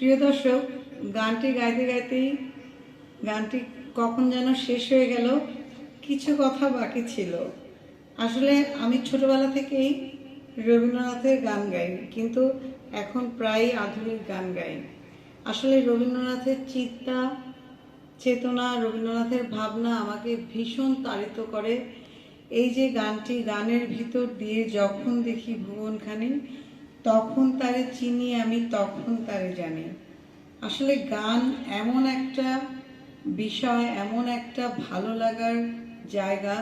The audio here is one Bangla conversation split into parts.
প্রিয় দর্শক, গানটি গাইতে গাইতেই গানটি কখন যেন শেষ হয়ে গেল। কিছু কথা বাকি ছিল। আসলে আমি ছোটবেলা থেকেই রবীন্দ্রনাথের গান গাই, কিন্তু এখন প্রায় আধুনিক গান গাই। আসলে রবীন্দ্রনাথের চিন্তা চেতনা, রবীন্দ্রনাথের ভাবনা আমাকে ভীষণ তাড়িত করে। এই যে গানটি, গানের ভিতর দিয়ে যখন দেখি ভুবনখানি, তখন তারে চিনি আমি, তখন তারে জানি। আসলে গান এমন একটা বিষয়, এমন একটা ভালো লাগার জায়গা,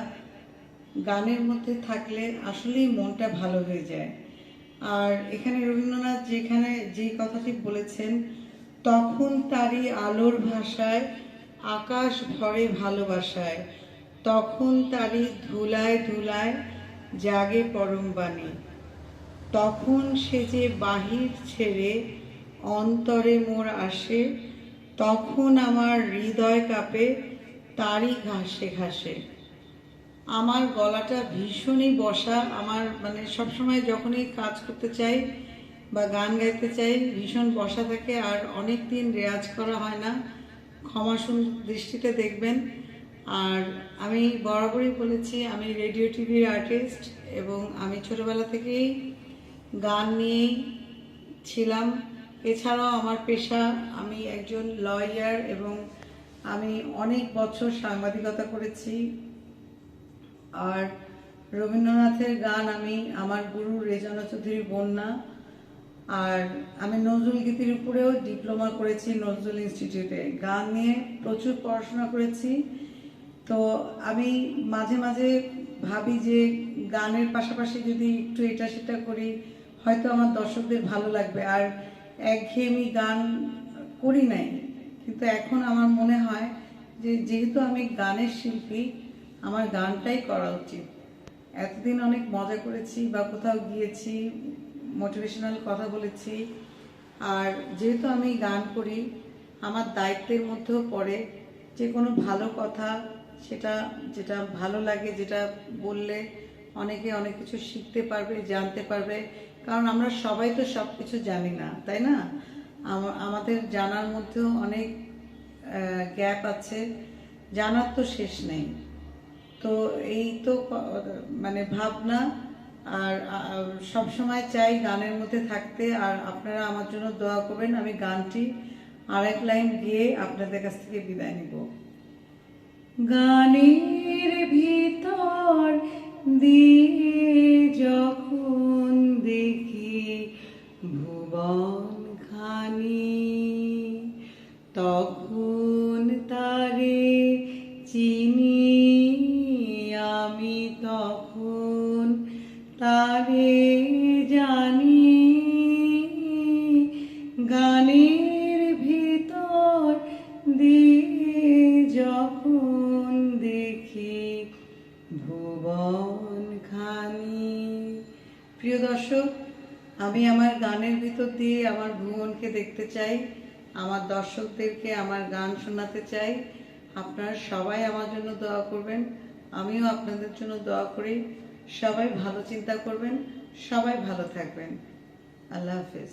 গানের মধ্যে থাকলে আসলেই মনটা ভালো হয়ে যায়। আর এখানে রবীন্দ্রনাথ যেই কথাটি বলেছেন, তখন তারই আলোর ভাষায় আকাশ ভরে ভালোবাসায়, তখন তারই ধুলায় ধুলায় জাগে পরম বাণী, তখন সে যে বাহির ছেড়ে অন্তরে মোর আসে, তখন আমার হৃদয় কাঁপে তারই ঘাসে ঘাসে। আমার গলাটা ভীষণই বসা। আমার সবসময় যখনই কাজ করতে চাই বা গান গাইতে চাই ভীষণ বসা থাকে, আর অনেক দিন রেয়াজ করা হয় না, ক্ষমাসুন দৃষ্টিতে দেখবেন। আর আমি বরাবরই বলেছি, আমি রেডিও টিভির আর্টিস্ট, এবং আমি ছোটবেলা থেকেই গান নিয়েই ছিলাম। এছাড়াও আমার পেশা, আমি একজন লয়ার, এবং আমি অনেক বছর সাংবাদিকতা করেছি। আর রবীন্দ্রনাথের গান আমি আমার গুরু রেজানা চৌধুরী বন্যা, আর আমি নজরুল গীতির উপরেও ডিপ্লোমা করেছি নজরুল ইনস্টিটিউটে। গান নিয়ে প্রচুর পড়াশোনা করেছি। তো আমি মাঝে মাঝে ভাবি যে গানের পাশাপাশি যদি একটু এটা সেটা করি, হয়তো আমার দর্শকদের ভালো লাগবে। আর একঘেয়েমি গান করি নাই, কিন্তু এখন আমার মনে হয় যে যেহেতু আমি গানের শিল্পী, আমার গানটাই করা উচিত। এতদিন অনেক মজা করেছি বা কোথাও গিয়েছি, মোটিভেশনাল কথা বলেছি। আর যেহেতু আমি গান করি, আমার দায়িত্বের মধ্যেও পড়ে যে কোনো ভালো কথা, সেটা যেটা ভালো লাগে, যেটা বললে অনেকে অনেক কিছু শিখতে পারবে, জানতে পারবে। কারণ আমরা সবাই তো সব কিছু জানি না, তাই না? আমাদের জানার মধ্যেও অনেক গ্যাপ আছে, জানার তো শেষ নেই। তো এই তো ভাবনা। আর সব সময় চাই গানের মধ্যে থাকতে। আর আপনারা আমার জন্য দোয়া করবেন। আমি গানটি আরেক লাইন গিয়ে আপনাদের কাছ থেকে বিদায় নিব। গানের ভিতর দিয়ে যখন দেখি ভুবন খানি, তখন তারে চিনি আমি, তখন তারে জানি। গানের ভিতর দিয়ে যখন দেখি ভুবন খানি। প্রিয় দর্শক, আমি আমার গানের ভিতর দিয়ে আমার ভুবনকে দেখতে চাই, আমার দর্শকদেরকে আমার গান শোনাতে চাই। আপনারা সবাই আমার জন্য দোয়া করবেন, আমিও আপনাদের জন্য দোয়া করি। সবাই ভালো চিন্তা করবেন, সবাই ভালো থাকবেন। আল্লাহ হাফেজ।